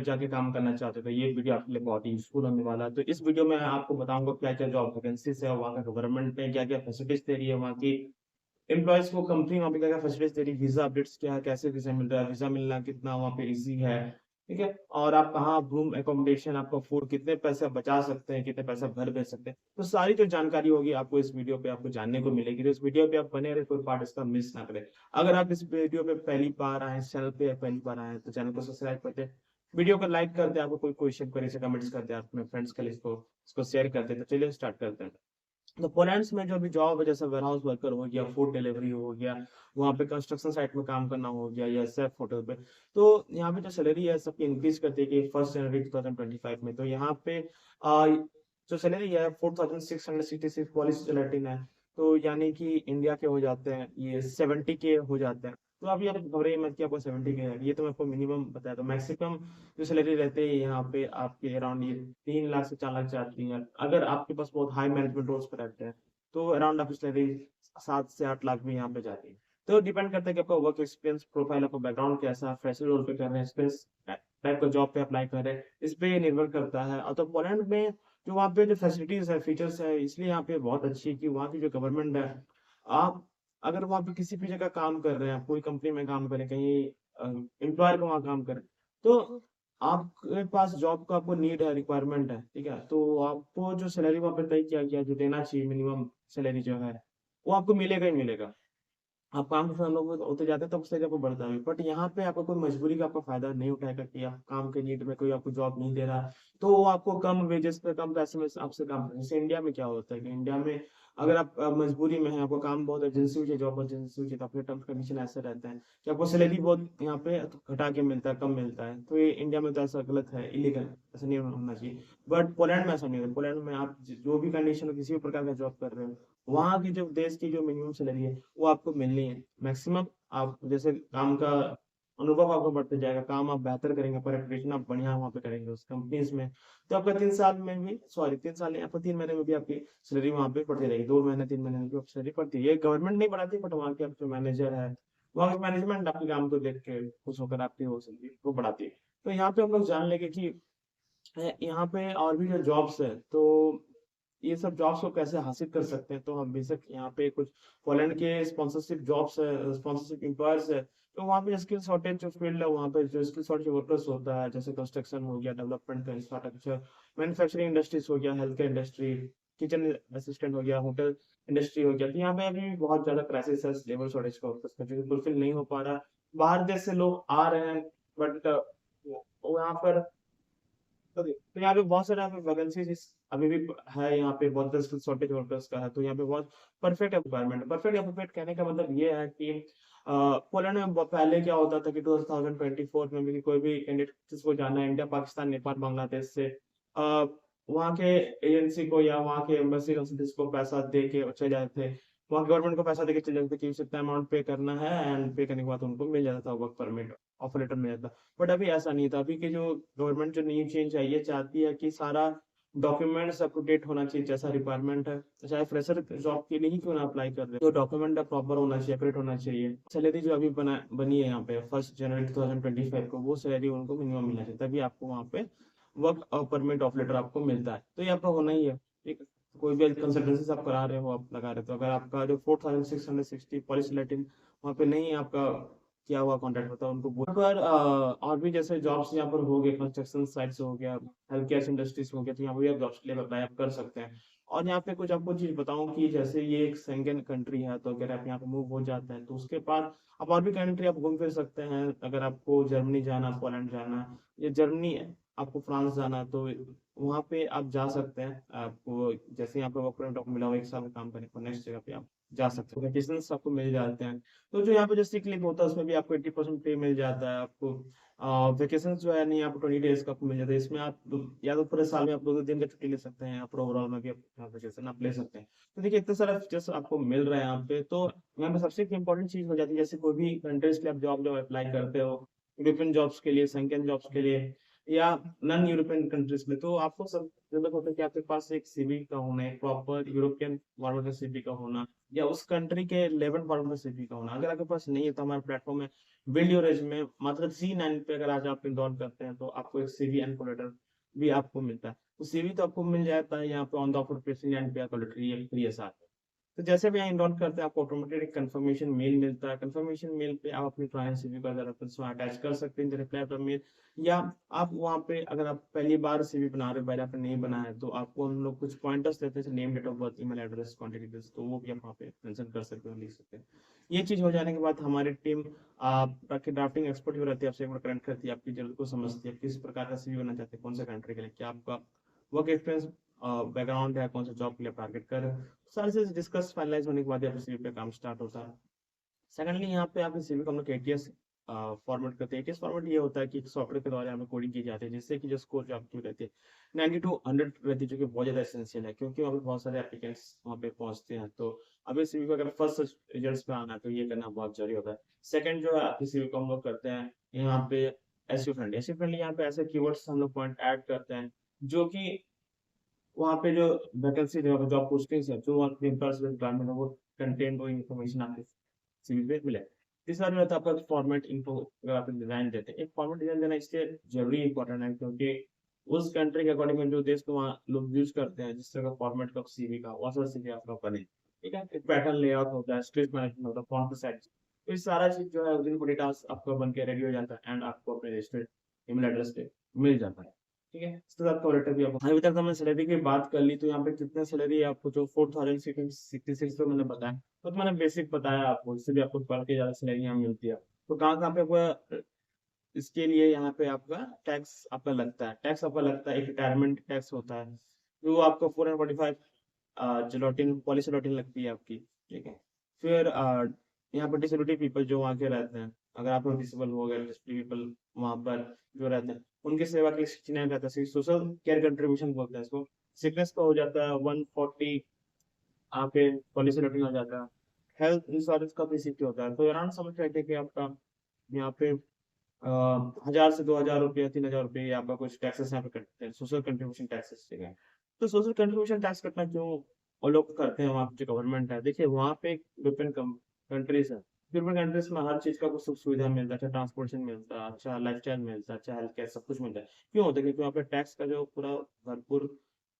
जाके काम करना चाहते हो तो ये वीडियो आपके लिए बहुत ही यूज़फुल होने वाला है। तो इस वीडियो में आपको बताऊँगा क्या-क्या जॉब वैकेंसीज़ है, वहाँ का गवर्नमेंट ने क्या-क्या फैसिलिटीज़ दे रही है, वहाँ की एम्प्लॉइज़ को कंपनी वहाँ पे क्या-क्या फैसिलिटीज़ दे रही है, वीज़ा अपडेट्स क्या है, कैसे वीज़ा मिल रहा है, वीज़ा मिलना कितना वहाँ पे ईज़ी है, ठीक है? और आप कहाँ रूम अकोमोडेशन, आपका फूड कितने पैसे आप बचा सकते हैं, कितने पैसे आप घर भेज सकते हैं। तो सारी जो जानकारी होगी आपको इस वीडियो पे आपको जानने को मिलेगी। तो इस वीडियो पे आप बने रहे, कोई पार्ट इसका मिस ना करें। अगर आप इस वीडियो पे पहली बार आए हैं, इस चैनल पे पहली बार आए हैं, तो चैनल को सब्सक्राइब कर दें। वीडियो को लाइक कर दें, आपको कोई क्वेश्चन करे से कमेंट्स कर दें, आप अपने फ्रेंड्स के लिए इसको शेयर कर दें। तो चलिए स्टार्ट करते हैं। तो पोलैंड्स में जो अभी जॉब है जैसे वेयरहाउस वर्कर हो गया, फूड डिलीवरी हो गया, वहाँ पे कंस्ट्रक्शन साइट में काम करना हो गया या शेफ होटल पे। तो यहाँ पे जो सैलरी है सबकी इंक्रीज़ कर दी गई 1 जनवरी 2025 में। तो यहाँ पे जो सैलरी है 4666 पॉलिश जेलेटिन है। तो यानी कि इंडिया के हो जाते हैं ये 70 के हो जाते हैं। तो आप ये घबराइए मत कि आपको 70 के है। ये तो मैं आपको मिनिमम बताया था। मैक्सिमम जो सैलरी रहते हैं यहाँ पे आपके अराउंड ये 3 लाख से 4 लाख जाती है। अगर आपके पास बहुत हाई मैनेजमेंट रोल्स पे रहते हैं, तो अराउंड आपकी सैलरी 7 से 8 लाख भी यहाँ पे जाती है। तो डिपेंड करता है कि आपका वर्क एक्सपीरियंस प्रोफाइल, आपका बैकग्राउंड कैसा है, फ्रेशर रोल पे कर रहे हैं, एक्सपीरियंस टाइप का जॉब पे अप्लाई कर रहे हैं, इस पे ये निर्भर करता है। और तो पोलैंड में जो वहाँ पे जो फैसिलिटीज़ है, फीचर्स है, इसलिए यहाँ पे बहुत अच्छी है कि वहाँ की जो गवर्नमेंट है, आप अगर वहाँ पे किसी भी जगह काम कर रहे हैं, कोई कंपनी में काम करें, कहीं एम्प्लॉयर को वहाँ काम करें, तो आपके पास जॉब का आपको नीड है, रिक्वायरमेंट है, ठीक है? तो आपको जो सैलरी वहाँ पे तय किया गया, जो देना चाहिए मिनिमम सैलरी जो है, वो आपको मिलेगा ही मिलेगा। आप काम के लोग होते जाते हैं तब उससे आपको बढ़ता है। बट यहाँ पे आपको कोई मजबूरी का आपका फ़ायदा नहीं उठाएगा कि आप काम के नीड में कोई आपको जॉब नहीं दे रहा, तो वो आपको कम वेजेस पे, कम पैसे में आपसे काम जैसे इंडिया में क्या होता है कि इंडिया में अगर आप मजबूरी में हैं, आपको काम बहुत अर्जेंसी चाहिए, जॉब अर्जेंसी चाहिए, तो आपके टर्म्स कंडीशन ऐसे रहते हैं कि आपको सैलरी बहुत यहाँ पे घटा के मिलता है, कम मिलता है। तो ये इंडिया में तो ऐसा गलत है, इल्लीगल, ऐसा नहीं होना चाहिए। बट पोलैंड में ऐसा नहीं है। पोलैंड में आप जो भी कंडीशन हो, किसी भी प्रकार का जॉब कर रहे हो, वहाँ की जो देश की जो मिनिमम सैलरी है वो आपको मिलनी है। मैक्सिमम आप जैसे काम का अनुभव आपको बढ़ते जाएगा, काम आप बेहतर करेंगे, प्रेपरेशन आप बढ़िया वहाँ पे करेंगे उस कंपनीज़ में, तो आपका 3 साल में भी सॉरी 3 साल नहीं, आपको 3 महीने में भी आपकी सैलरी वहाँ पे बढ़ती रहेगी। 2 महीने, 3 महीने में भी आपकी सैलरी बढ़ती है। ये गवर्नमेंट नहीं बढ़ाती बट वहाँ के आप जो मैनेजर है, वहाँ के मैनेजमेंट आपके काम को देख के खुश होकर आपकी वो सैलरी को बढ़ाती है। तो यहाँ पे हम लोग जान लेंगे कि यहाँ पे और भी जो जॉब्स है, तो ये सब जॉब्स को कैसे हासिल कर सकते हैं, तो हम बेशक यहाँ पे कुछ पोलैंड के स्पॉन्सरशिप जॉब्स है, स्पॉन्सरशिप एम्प्लॉयर्स है, तो वहाँ पे स्किल शॉर्टेज जो फील्ड है, वहाँ पे जो स्किल शॉर्टेज वर्कर्स होता है, जैसे कंस्ट्रक्शन हो गया, डेवलपमेंट का इंफ्रास्ट्रक्चर, मैन्युफैक्चरिंग इंडस्ट्रीज हो गया, health care industry, kitchen assistant हो गया, होटल इंडस्ट्री हो गया, तो यहाँ पे अभी बहुत ज्यादा क्राइसिस है लेबर शॉर्टेज का, उसका जो फुलफिल नहीं हो पा रहा। बाहर देश से लोग आ रहे हैं बट वहाँ पर तो यहाँ पे बहुत सारे यहाँ पे वैकेंसीज अभी भी है, यहाँ पे बहुत स्किल शॉर्टेज वर्कर्स का है, तो यहाँ पे बहुत परफेक्ट एनवायरनमेंट है। परफेक्ट एनवायरनमेंट कहने का मतलब ये है कि पोलैंड में पहले क्या होता था कि 2024 में भी कोई भी कैंडिडेट जिसको जाना है इंडिया, पाकिस्तान, नेपाल, बांग्लादेश से वहाँ के एजेंसी को या वहाँ के एम्बेसी कंसल्टेंट्स को पैसा दे के चले जाते थे। वहाँ गवर्नमेंट को पैसा देके चले जाते थे कि इस इतना अमाउंट पे करना है एंड पे करने के बाद उनको मिल जाता था वर्क परमिट, ऑफर लेटर मिल जाता। बट अभी ऐसा नहीं था। अभी की जो गवर्नमेंट जो न्यू चेंज आई है चाहती है कि सारा डॉक्यूमेंट्स अप टू डेट होना चाहिए, जैसा रिक्वायरमेंट है, चाहे फ्रेशर जॉब के लिए ही क्यों ना अप्लाई कर रहे हो, तो डॉक्यूमेंट प्रॉपर होना चाहिए, एक्यूरेट होना चाहिए। सैलरी जो अभी बनी है यहाँ पे 1 जनवरी 2025 को, वो सैलरी उनको मिनिमम मिलना चाहिए, तभी आपको वहाँ पे वर्क परमिट ऑफ लेटर आपको मिलता है। तो ये आपका होना ही है, ठीक है। कोई भी कंसल्टेंसी आप करा रहे हो, आप लगा रहे हो, तो अगर आपका जो 4660 पॉलिश लैटिन वहाँ पे नहीं है आपका किया हुआ कॉन्ट्रैक्ट होता है, उनको पर और भी जैसे जॉब्स यहाँ पर हो गए, कंस्ट्रक्शन साइट्स हो गया, हेल्थ केयर इंडस्ट्रीज हो गया, तो यहाँ पे भी आप जॉब्स के लिए अप्लाई आप कर सकते हैं। और यहाँ पे कुछ आपको चीज बताऊं कि जैसे ये एक शेंगेन कंट्री है, तो अगर आप यहाँ पे मूव हो जाते हैं तो उसके बाद आप और भी कंट्री आप घूम फिर सकते हैं। अगर आपको जर्मनी जाना, पोलैंड जाना, या जर्मनी आपको फ्रांस जाना, तो वहाँ पे आप जा सकते हैं। आपको जैसे यहाँ पे वर्क परमिट आपको मिला हुआ 1 साल का काम करने को, नेक्स्ट जगह पे आप जा सकते हो, वैकेशन आपको मिल जाते हैं। तो जो यहाँ पे जो सिक लीव होता है उसमें भी आपको 80% पे मिल जाता है आपको। वैकेशन जो है नहीं, आपको 20 डेज का आपको मिल जाता है। इसमें आप या तो पूरे साल में आप 2-2 दिन का छुट्टी ले सकते हैं, या फिर ओवरऑल में भी आप वैकेशन आप ले सकते हैं। तो देखिए इतने सारे फीचर्स आपको मिल रहे हैं यहाँ पे। तो यहाँ पे सबसे इंपॉर्टेंट चीज हो जाती है, जैसे कोई भी कंट्रीज के लिए आप जॉब जब अप्लाई करते हो, यूरोपियन जॉब्स के लिए, संकेन जॉब्स के लिए, या नॉन यूरोपियन कंट्रीज में, तो आपको सब जरूरत होता है कि आपके पास एक सीवी का होना, एक प्रॉपर यूरोपियन फॉर्मेट का सीवी का होना, या उस कंट्री के 11 फॉर्मेट का सीवी का होना। अगर आपके पास नहीं है तो हमारे प्लेटफॉर्म में बिल्ड योर रेज्यूमे मात्र C9 पे अगर आज आप इनरोल करते हैं तो आपको एक CV एंड कोलेटर भी आपको मिलता है। तो CV तो आपको मिल जाता है यहाँ पे on the offer placement and पे कोलेटर ये फ्री है साथ में। तो जैसे भी यहाँ इनरोल करते हैं आपको ऑटोमेटेड एक कंफर्मेशन मेल मिलता है। कंफर्मेशन मेल पे आप अपनी ट्रायल CV का रेफरेंस वहाँ अटैच कर सकते हैं रिप्लाई पर मेल, या आप वहाँ पे अगर आप पहली बार CV बना रहे हो, पहले आपने नहीं बनाया है, तो आपको हम लोग कुछ पॉइंटर्स देते हैं, name, date of birth, email address, contact details, तो वो भी आप वहाँ पे मेंशन कर सकते हो, लिख सकते हैं। ये चीज हो जाने के बाद हमारी टीम आपकी ड्राफ्टिंग एक्सपर्ट जो रहती है आपसे एक बार कनेक्ट करती है, आपकी जरूरत को समझती है, किस प्रकार का CV बनना चाहते हैं, कौन से कंट्री के लिए, क्या आपका वर्क एक्सपीरियंस बैकग्राउंड है, कौन सा जॉब के लिए टारगेट कर रहे हो, सारी चीज डिस्कस फाइनलाइज होने के बाद यहाँ पे CV पे काम स्टार्ट होता है। सेकंडली यहाँ पे आपके CV को हम लोग ATS फॉर्मेट करते हैं। ATS फॉर्मेट ये होता है कि सॉफ्टवेयर के द्वारा हमें कोडिंग की जाती है, जिससे कि जो स्कोर जो आपकी रहती है 90 to 100 रहती है, जो कि बहुत ज्यादा एसेंशियल है, क्योंकि वहाँ पे बहुत सारे एप्लीकेंट्स वहाँ पे पहुंचते हैं। तो अभी CV को अगर फर्स्ट रिजल्ट्स पे आना है तो ये करना बहुत जरूरी होता है। सेकंड जो है आपकी CV को हम लोग करते हैं यहाँ पे SEO फ्रेंडली। SEO फ्रेंडली यहाँ पे ऐसे कीवर्ड्स हम लोग पॉइंट ऐड करते हैं जो कि वहाँ पे जो वैकेंसी जो जॉब पोस्टिंग्स है, जो वहाँ पे रिक्वायरमेंट है, वो कंटेंट वो इन्फॉर्मेशन आपके CV पे मिले। तीसरा जो रहता है आपका फॉर्मेट इनको अगर आप डिजाइन देते हैं, एक फॉर्मेट डिजाइन देना इसलिए जरूरी इंपॉर्टेंट है क्योंकि उस कंट्री के अकॉर्डिंग में जो देश को वहाँ लोग यूज करते हैं, जिस तरह का फॉर्मेट का CV का वैसा CV आपका बने। ठीक है, एक पैटर्न लेआउट होता है, स्क्रिप्ट मैनेजमेंट होता है, फॉन्ट साइज, तो ये सारा चीज जो है उस दिन को डेटा आपका बन के रेडी हो जाता है एंड आपको अपने रजिस्टर्ड ईमेल एड्रेस पे मिल जाता है। ठीक है, इसके साथ कवर लेटर भी आपको, अभी तक हमने सैलरी की बात कर ली, तो यहाँ पे कितने सैलरी है आपको, जो 4066 तो मैंने बताया, तो मैंने बेसिक बताया आपको, इससे भी आपको पढ़ के ज्यादा सैलरी यहाँ मिलती है। तो कहाँ कहाँ पे आपका इसके लिए यहाँ पे आपका टैक्स आपका लगता है, टैक्स आपका लगता है, एक रिटायरमेंट टैक्स होता है जो आपको 445 जेलोटिन पॉलीसेलोटिन लगती है आपकी। ठीक है, फिर यहाँ पर डिसेबिलिटी पीपल जो वहाँ के रहते हैं, अगर आप लोग डिसेबल हो गए, पीपल वहाँ पर जो रहते हैं उनकी सेवा के लिए 69 रहता है, सोशल केयर कंट्रीब्यूशन बोलते हैं इसको। सिकनेस का हो जाता है 140, आपके पॉलीसेलोटिन हो जाता है। हेल्थ इंश्योरेंस का भी 60 होता है। तो अराउंड समझ रहे थे कि आपका यहाँ पे 1000 से 2000 रुपये, 3000 रुपये ये आपका कुछ टैक्सेस यहाँ पे कटते हैं, सोशल कंट्रीब्यूशन टैक्सेस। ठीक है, तो सोशल कंट्रीब्यूशन टैक्स कटना क्यों वो लोग करते हैं, वहाँ पे जो गवर्नमेंट है, देखिए वहाँ पे यूरोपियन कंट्रीज है, यूरोपियन कंट्रीज में हर चीज का कुछ सुख सुविधा मिलता है, अच्छा ट्रांसपोर्टेशन मिलता है, अच्छा लाइफ स्टाइल मिलता है, अच्छा हेल्थ केयर, सब कुछ मिलता है। क्यों होता है? क्योंकि वहाँ पे टैक्स का जो पूरा भरपूर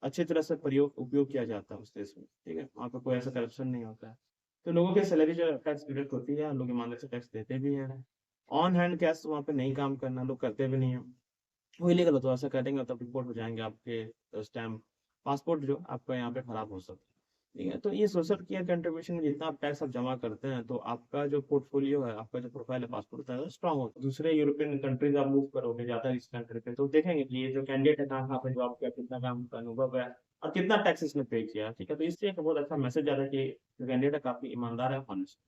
अच्छी तरह से प्रयोग उपयोग किया जाता है उस देश में। ठीक है, वहाँ पे कोई ऐसा करप्शन नहीं होता है, तो लोगों की सैलरी जो टैक्स डिडक्ट होती है, लोग ईमानदारी से टैक्स देते भी हैं। ऑन हैंड कैश वहाँ पे नहीं काम करना, लोग करते भी नहीं है, वो इलीगल हो, तो ऐसा करेंगे तो रिपोर्ट हो जाएंगे आपके स्टैम्प, पासपोर्ट जो आपका यहाँ पे खराब हो सकता है। ठीक है, तो ये सोशल केयर कंट्रीब्यूशन में जितना आप टैक्स आप जमा करते हैं, तो आपका जो पोर्टफोलियो है, आपका जो प्रोफाइल है पासपोर्ट है, स्ट्रांग होता है। दूसरे यूरोपियन कंट्रीज आप मूव करोगे जाता है इस कंट्री पे, तो देखेंगे कि ये जो कैंडिडेट है कहाँ कहाँ पे जॉब किया, कितना काम का अनुभव है और कितना टैक्स इसने पे किया। ठीक है, तो इससे एक बहुत अच्छा मैसेज आता है कि जो कैंडिडेट है काफी ईमानदार है, ऑनेस्ट।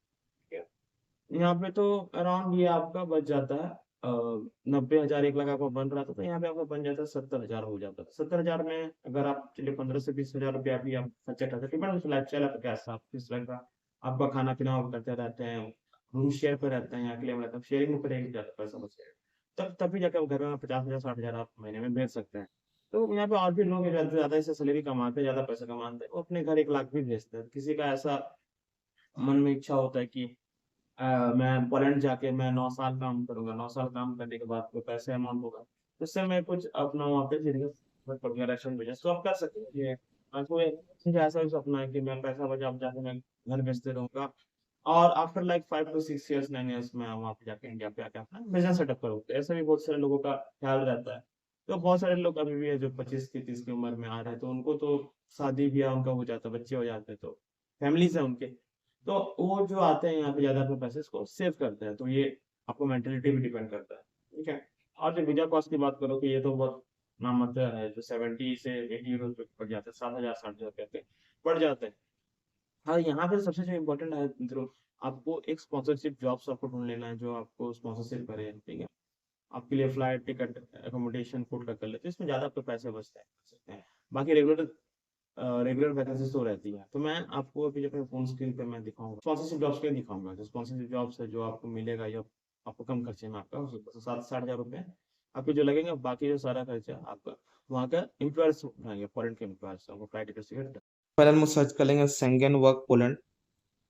यहाँ पे तो अराउंड ये आपका बच जाता है 90,000, 1 लाख आपका बन रहा था, तो यहाँ पे आपका बन जाता है 70,000 हो जाता है। 70,000 में अगर आप चलिए 15 से 20 हजार रुपया भी आप खर्चा करते हैं, डिपेंड लाइफ स्टाइल आपका कैसा, आप किस तरह का आपका खाना पीना आप करते रहते हैं, रूम शेयर पे रहते हैं, यहाँ के लिए रहते हैं, शेयरिंग में पड़ेगा जाता पैसा बच जाएगा, तब तभी जाकर घर में 50,000 60,000 आप महीने में भेज सकते हैं। तो यहाँ पे और भी लोग हैं ज्यादा ज्यादा इससे सैलरी कमाते हैं, ज्यादा पैसा कमाते हैं, वो अपने घर 1 लाख भी भेजते हैं। किसी का ऐसा मन में इच्छा होता है कि मैं पोलैंड जाके मैं 9 साल काम करूंगा, 9 साल काम करने के बाद कोई पैसे अमाउंट होगा, उससे मैं कुछ अपना वहाँ पे जिंदगी रेस्टोरेंट बिजनेस तो आप कर सकते हैं। ये आपको ठीक है, ऐसा भी सपना है कि मैं पैसा बचा अब जाके मैं घर बेचते रहूंगा, और after like 5 to 6 years 9 years में वहाँ पे जाके इंडिया पे आके अपना बिजनेस सेटअप करूँ। तो ऐसा भी बहुत सारे लोगों का ख्याल रहता है। तो बहुत सारे लोग अभी भी है जो 25 की 30 की उम्र में आ रहे हैं, तो उनको तो शादी ब्याह उनका हो जाता है, बच्चे हो जाते हैं, तो फैमिलीज है उनके, तो वो जो आते हैं यहाँ पे ज्यादा अपने पैसे को सेव करते हैं। तो ये आपको मेंटेलिटी भी डिपेंड करता है। ठीक है, और जो वीजा कॉस्ट की बात करो कि ये तो बहुत नाममात्र है, जो 70 से 80 यूरो पड़ जाते हैं, 7,000 60,000 रुपये पड़ जाते हैं। हाँ, यहाँ पे सबसे जो इम्पोर्टेंट है मित्रों, आपको एक स्पॉन्सरशिप जॉब्स आपको ढूंढ लेना है जो आपको स्पॉन्सरशिप करे। ठीक है, आपके लिए फ्लाइट टिकट एकोमोडेशन फूड का कर लेते हैं, इसमें ज्यादा आपके पैसे बचते हैं, कर सकते हैं। बाकी रेगुलर वैकेंसीज तो रहती है। तो मैं आपको अभी अपने फोन स्क्रीन पे मैं दिखाऊंगा स्पॉन्सरशिप जॉब्स के दिखाऊंगा, जो स्पॉन्सरशिप जॉब्स है जो आपको मिलेगा, या आपको कम खर्चे में आपका 7 से 8 हजार रुपये आपके जो लगेंगे, बाकी जो सारा खर्चा आपका वहाँ का एम्प्लॉयर्स उठाएंगे, फॉरेन के एम्प्लॉयर्स आपको फ्लाइट टिकट। पहले हम सर्च कर लेंगे शेंगेन वर्क पोलैंड,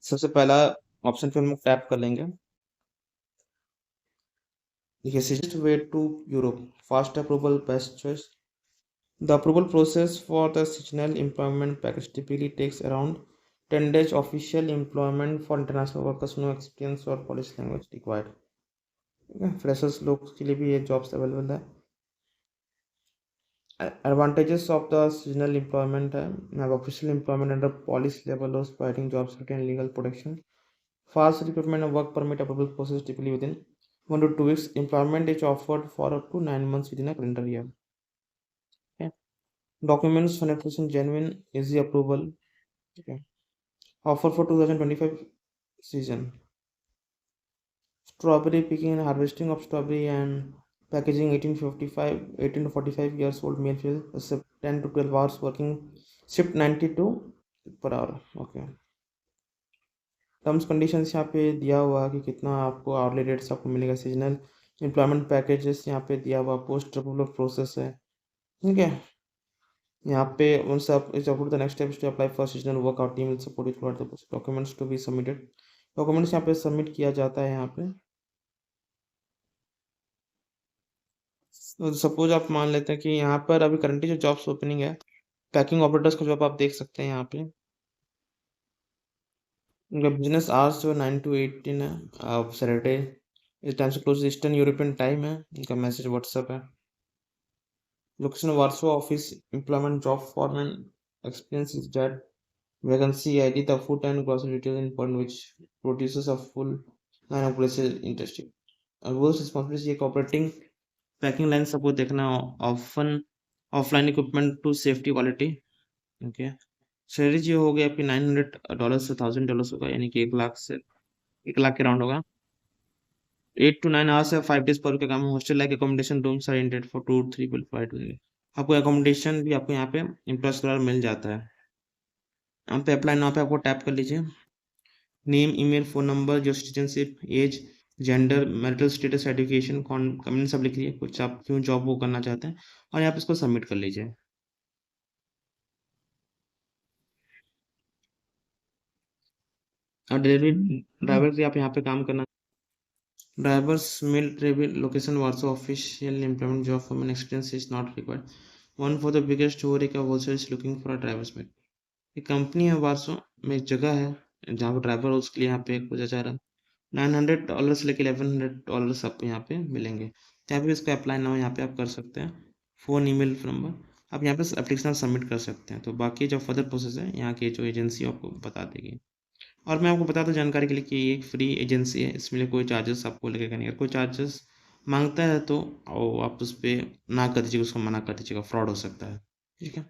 सबसे पहला ऑप्शन पे हम टैप कर लेंगे। देखिए easiest way to Europe, fast approval, best choice. The approval process for the seasonal employment package typically takes around 10 days. Official employment for international workers, no experience or Polish language required. Freshers लोग के लिए भी ये jobs available है. Advantages of the seasonal employment है, have official employment under Polish labor laws providing job security and legal protection. Fast recruitment and work permit approval process typically within 1 to 2 weeks. Employment is offered for up to 9 months within a calendar year. Okay. Documents 100% genuine, easy approval. Okay. Offer for 2025 season. Strawberry picking and harvesting of strawberry and packaging 18 to 45 years old male female 10 to 12 hours working shift 92 per hour. Okay. Terms conditions यहाँ पे दिया हुआ कि कितना आपको hourly rates आपको मिलेगा. Seasonal employment packages यहाँ पे दिया हुआ. पोस्ट अप्रूवल प्रोसेस है. ठीक है. यहाँ पे उनसे आप is approve the next steps to apply for seasonal work out team will support with through the documents to be submitted. Documents यहाँ पे सबमिट किया जाता है. यहाँ पे तो सपोज आप मान लेते हैं कि यहाँ पर अभी करंटली जो जॉब्स ओपनिंग है, पैकिंग ऑपरेटर्स का जॉब आप देख सकते हैं. यहाँ पे उनका बिजनेस आवर्स जो 9 to 18 है. आप सैटरडे इस टाइम से क्लोज ईस्टर्न यूरोपियन टाइम है. उनका मैसेज व्हाट्सएप है. Location वार्सो office. Employment job form and experience is that vacancy ID, the food and grocery retail in point which produces a full line of places industry. Roles responsibilities ये operating packing line सबको देखना. Often offline equipment to safety quality. Okay. Salary जो हो गया आपकी $900 से $1,000 होगा, यानी कि 1 लाख के राउंड होगा. 8 to 9 आवर्स है. 5 days पर का काम. Hostel like accommodation rooms are intended for 2-3 people provide. आपको एकोमोडेशन भी आपको यहाँ पे एम्प्लॉयज द्वारा मिल जाता है. यहाँ पे अप्लाई नाउ पे आपको टैप कर लीजिए. नेम, ईमेल, फोन नंबर, जो citizenship, age, gender, marital status, education, comment सब लिख लीजिए. कुछ आप क्यों जॉब वो करना चाहते हैं और यहाँ पे इसको सबमिट कर लीजिए. और डिलीवरी ड्राइवर से आप यहाँ पे काम करना. Drivers male travel location Warsaw. Official employment job for an experience is not required. One for the biggest horeca wholesale is looking for a drivers mate. एक कंपनी है वार्सो में, एक जगह है जहाँ पर ड्राइवर उसके लिए यहाँ पे खोजा जा रहा है. $900 से लेकर $1,100 आपको यहाँ पे मिलेंगे. तो यहाँ पे इसको अप्लाई नाउ यहाँ पे आप कर सकते हैं. फ़ोन, ईमेल नंबर आप यहाँ पे एप्लीकेशन सबमिट कर सकते हैं. तो बाकी जो फर्दर प्रोसेस है यहाँ की जो एजेंसी आपको बता देगी. और मैं आपको बता दूँ जानकारी के लिए कि ये एक फ्री एजेंसी है. इसमें कोई चार्जेस आपको लगेगा नहीं. अगर कोई चार्जेस मांगता है तो आप उस पर ना कर दीजिएगा, उसको मना कर दीजिएगा. फ्रॉड हो सकता है. ठीक है.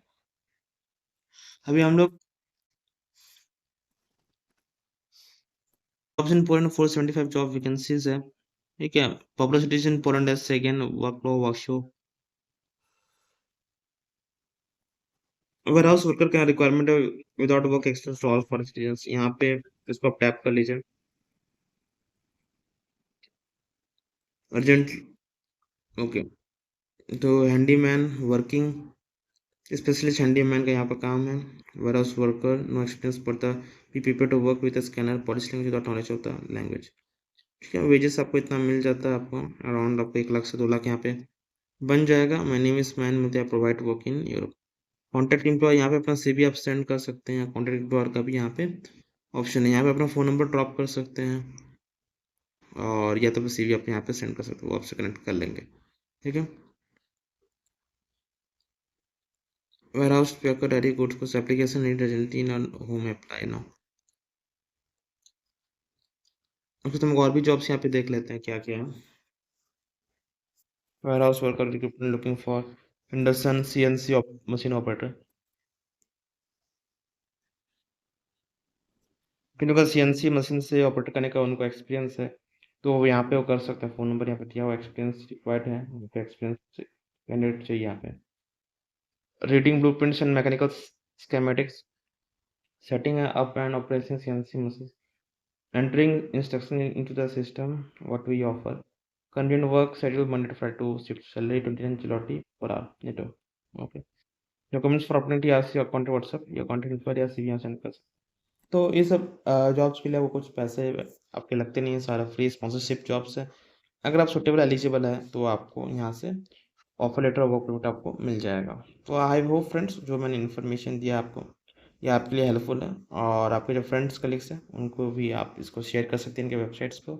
अभी हम लोग jobs in Poland 475 job vacancies है. ठीक है. पॉपुलर सिटीज इन पोलैंड है सेकेंड वर्कशॉप. वेयरहाउस वर्कर का रिक्वायरमेंट है without work experience all for citizens. यहाँ पे इसको आप टैप कर लीजिए. अर्जेंट. ओके. तो हैंडीमैन वर्किंग स्पेशलिस्ट हैंडीमैन का यहाँ पर काम है. वेयरहाउस वर्कर नो एक्सपीरियंस पड़ता. Be prepare to work with scanner Polish language without knowledge of the language. ठीक है. वेजेस आपको इतना मिल जाता है. आपको अराउंड आपको 1 लाख से 2 लाख यहाँ पे बन जाएगा. माय नेम इज मैन मुझे provide work in Europe. Contact employ यहाँ पे अपना सीवी आप सेंड कर सकते हैं. कॉन्टैक्ट एम्प्लॉयर का भी यहाँ पे ऑप्शन है. यहाँ पे अपना फ़ोन नंबर ड्रॉप कर सकते हैं और या तो फिर सीवी आप यहाँ पे सेंड कर सकते हो. वो आपसे कनेक्ट कर लेंगे. ठीक है. वेयरहाउस पैकर रेडी गुड्स कुछ एप्लीकेशन नीड एजेंटी इन होम अप्लाई नाउ. ओके. तो हम और भी जॉब्स यहाँ पे देख लेते हैं क्या क्या है. Warehouse worker recruitment looking for induction CNC machine operator. किन का सीएनसी मशीन से ऑपरेट करने का उनको एक्सपीरियंस है तो वो यहाँ पे वो कर सकते हैं. फ़ोन नंबर यहाँ पे दिया हुआ. एक्सपीरियंस रिक्वायर्ड है. उनको एक्सपीरियंस कैंडिडेट चाहिए यहाँ पे. Reading blueprints and mechanical schematics. Setting up and operation CNC machine. Entering instruction into the system, what we offer. Convenient work schedule Monday to Friday, 2 shift salary 29 zloty per hour. Netto. Okay. Documents for opportunity are see account WhatsApp या contact info या see send कर सकते. तो ये सब jobs के लिए वो कुछ पैसे आपके लगते नहीं है. सारा फ्री स्पॉन्सरशिप जॉब्स है. अगर आप सुटेबल एलिजिबल है तो आपको यहाँ से ऑफर लेटर और वर्क परमिट आपको मिल जाएगा। तो आई होप फ्रेंड्स जो मैंने इन्फॉर्मेशन दिया आपको ये आपके लिए हेल्पफुल है, और आपके जो फ्रेंड्स कलीग्स हैं उनको भी आप इसको शेयर कर सकते हैं इनके वेबसाइट्स को।